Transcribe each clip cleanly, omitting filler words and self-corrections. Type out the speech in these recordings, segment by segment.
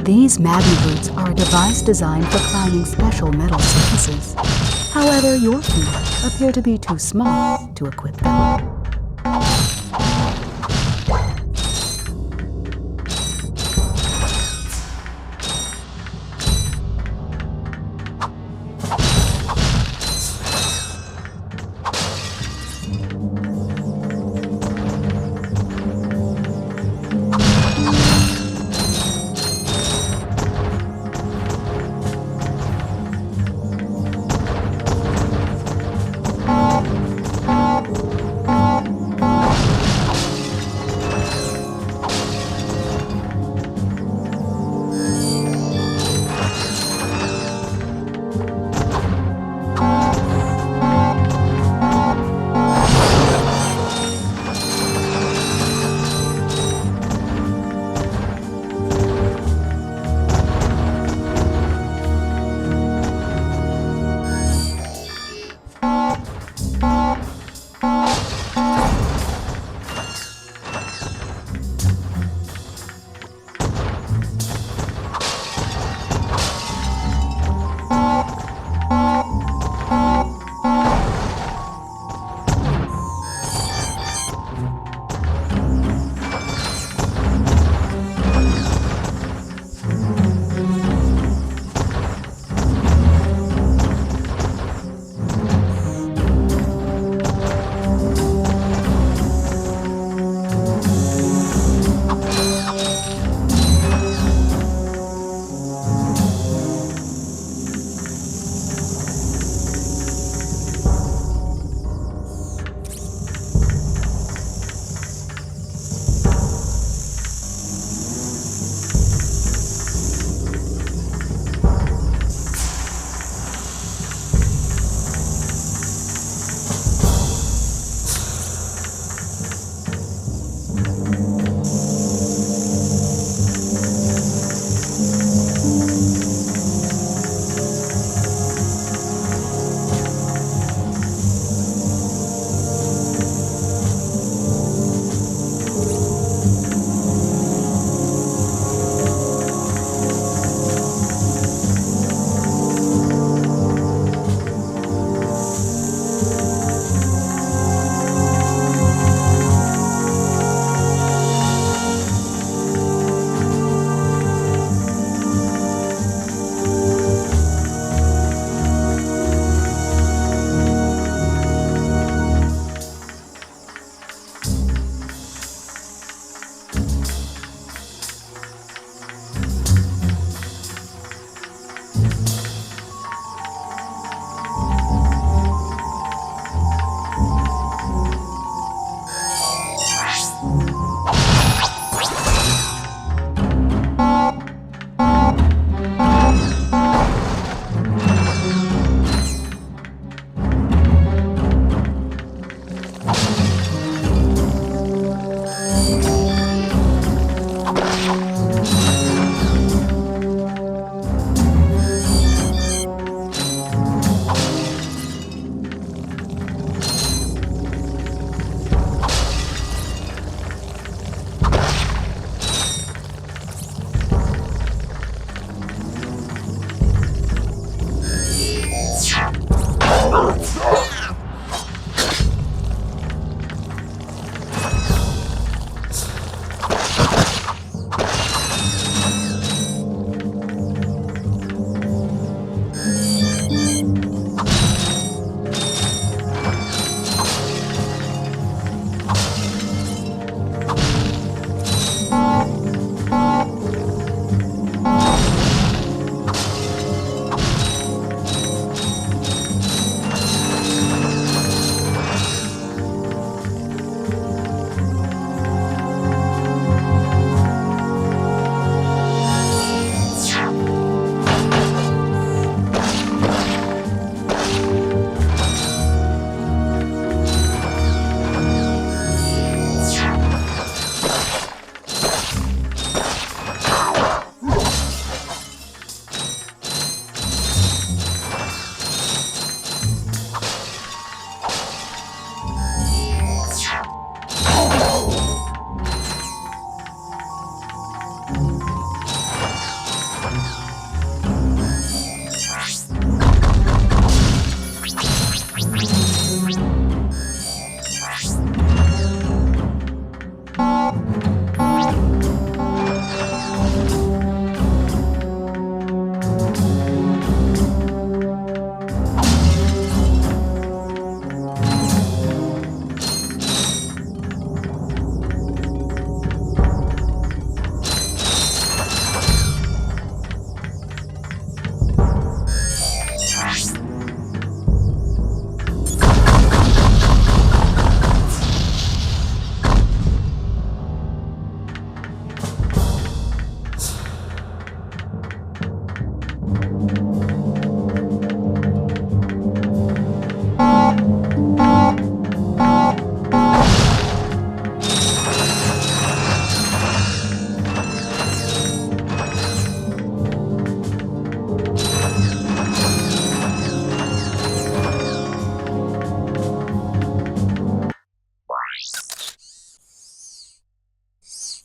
These magnet boots are a device designed for climbing special metal surfaces. However, your feet appear to be too small to equip them.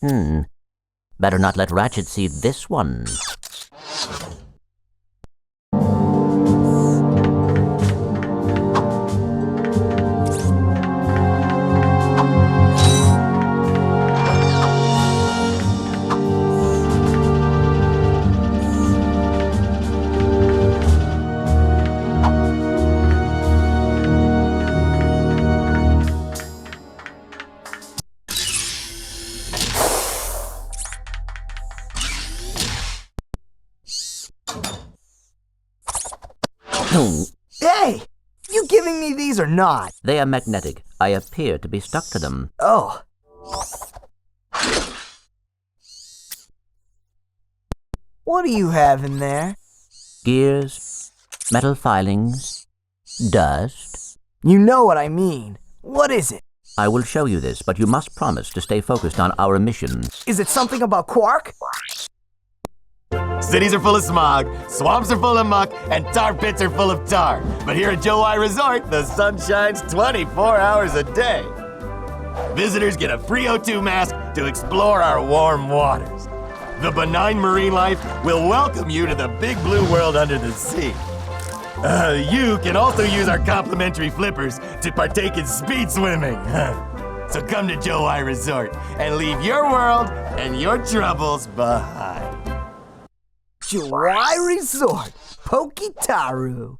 Better not let Ratchet see this one. Hey! You giving me these or not? They are magnetic. I appear to be stuck to them. Oh. What do you have in there? Gears, metal filings, dust. You know what I mean. What is it? I will show you this, but you must promise to stay focused on our mission. Is it something about Quark? Cities are full of smog, swamps are full of muck, and tar pits are full of tar. But here at Joe I Resort, the sun shines 24 hours a day. Visitors get a free O2 mask to explore our warm waters. The benign marine life will welcome you to the big blue world under the sea. You can also use our complimentary flippers to partake in speed swimming. So come to Joe I Resort and leave your world and your troubles behind. Joai Resort, Pokitaru.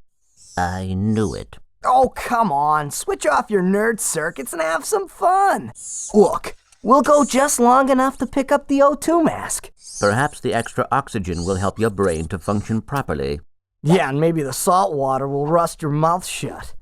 I knew it. Oh, come on. Switch off your nerd circuits and have some fun. Look, we'll go just long enough to pick up the O2 mask. Perhaps the extra oxygen will help your brain to function properly. Yeah, and maybe the salt water will rust your mouth shut.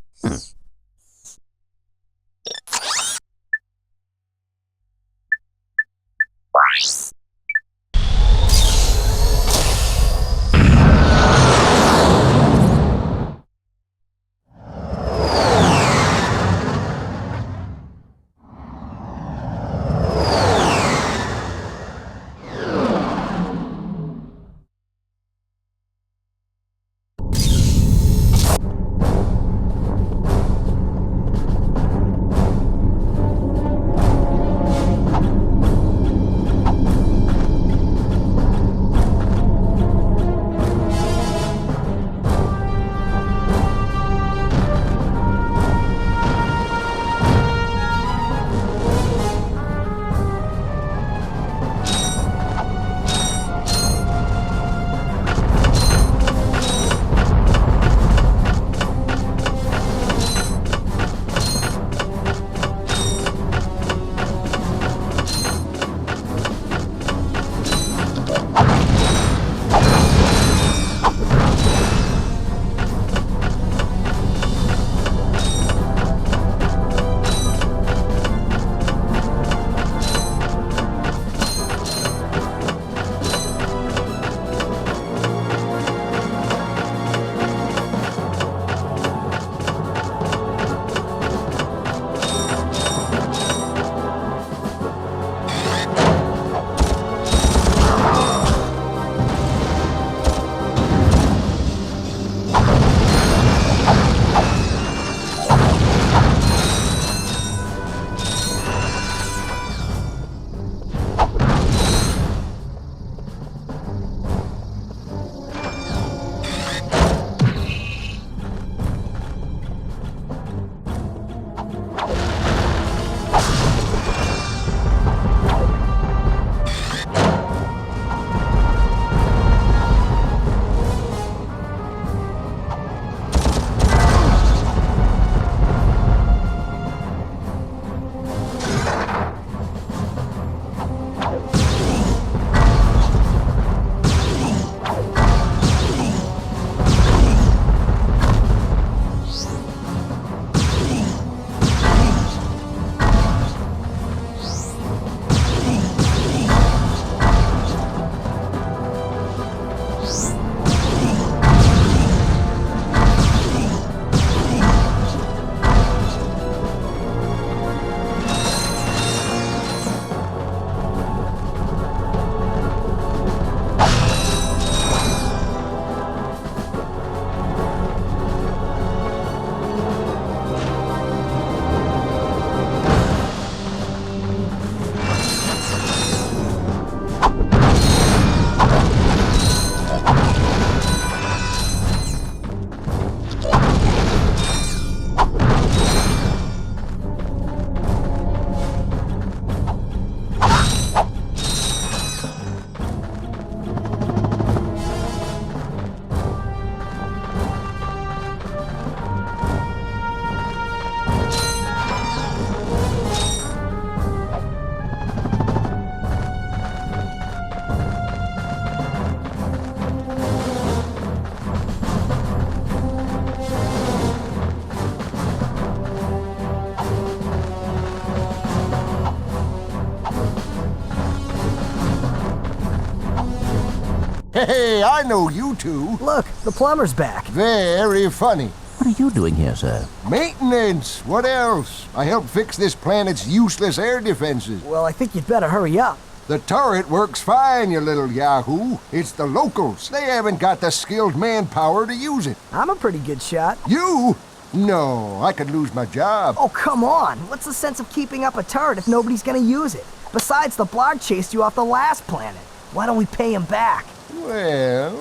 Hey, I know you two. Look, the plumber's back. Very funny. What are you doing here, sir? Maintenance. What else? I helped fix this planet's useless air defenses. Well, I think you'd better hurry up. The turret works fine, you little yahoo. It's the locals. They haven't got the skilled manpower to use it. I'm a pretty good shot. You? No, I could lose my job. Oh, come on. What's the sense of keeping up a turret if nobody's gonna use it? Besides, the Blarg chased you off the last planet. Why don't we pay him back? Well,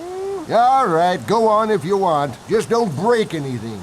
all right, go on if you want. Just don't break anything.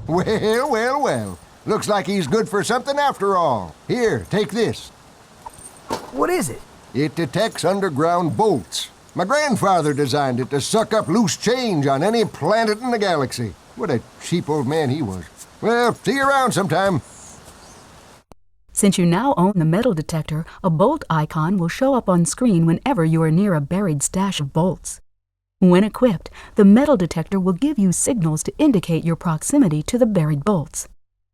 Well, well, well. Looks like he's good for something after all. Here, take this. What is it? It detects underground bolts. My grandfather designed it to suck up loose change on any planet in the galaxy. What a cheap old man he was. Well, see you around sometime. Since you now own the metal detector, a bolt icon will show up on screen whenever you are near a buried stash of bolts. When equipped, the metal detector will give you signals to indicate your proximity to the buried bolts.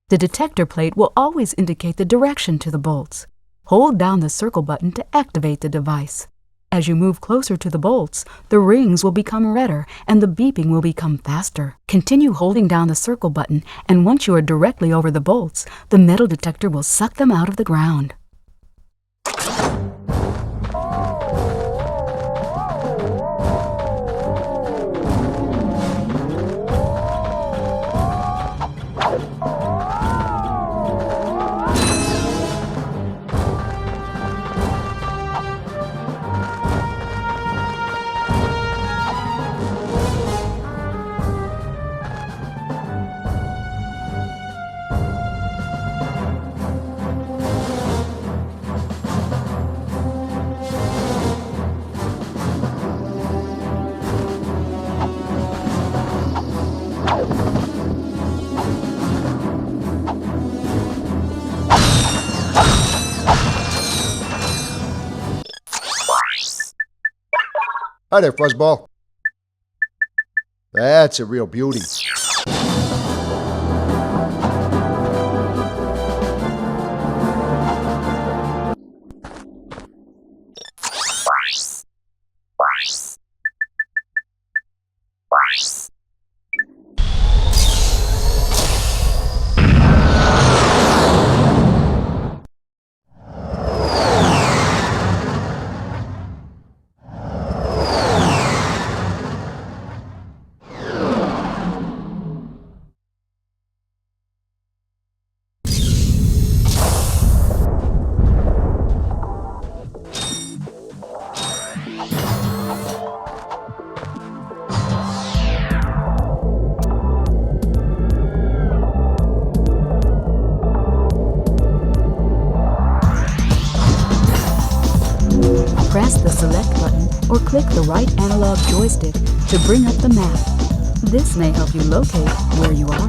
The detector plate will always indicate the direction to the bolts. Hold down the circle button to activate the device. As you move closer to the bolts, the rings will become redder and the beeping will become faster. Continue holding down the circle button, and once you are directly over the bolts, the metal detector will suck them out of the ground. Hi there, Fuzzball. That's a real beauty. click the right analog joystick to bring up the map. This may help you locate where you are.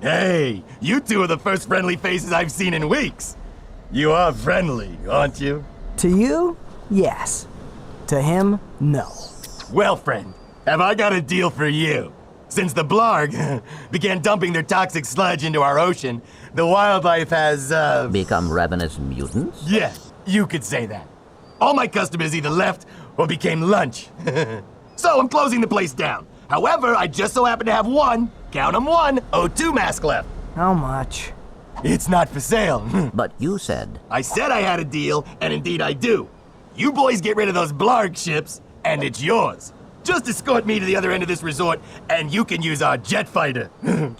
Hey, you two are the first friendly faces I've seen in weeks. You are friendly, aren't you? To you, yes. To him, no. Well, friend, have I got a deal for you? Since the Blarg began dumping their toxic sludge into our ocean, the wildlife has, Become ravenous mutants? yeah, you could say that. All my customers either left or became lunch. So I'm closing the place down. However, I just so happen to have one, count 'em one, O2 mask left. How much? It's not for sale. But you said... I said I had a deal, and indeed I do. You boys get rid of those Blarg ships, and it's yours. Just escort me to the other end of this resort, and you can use our jet fighter.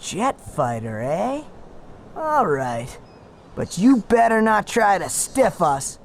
Jet fighter, eh? All right. But you better not try to stiff us.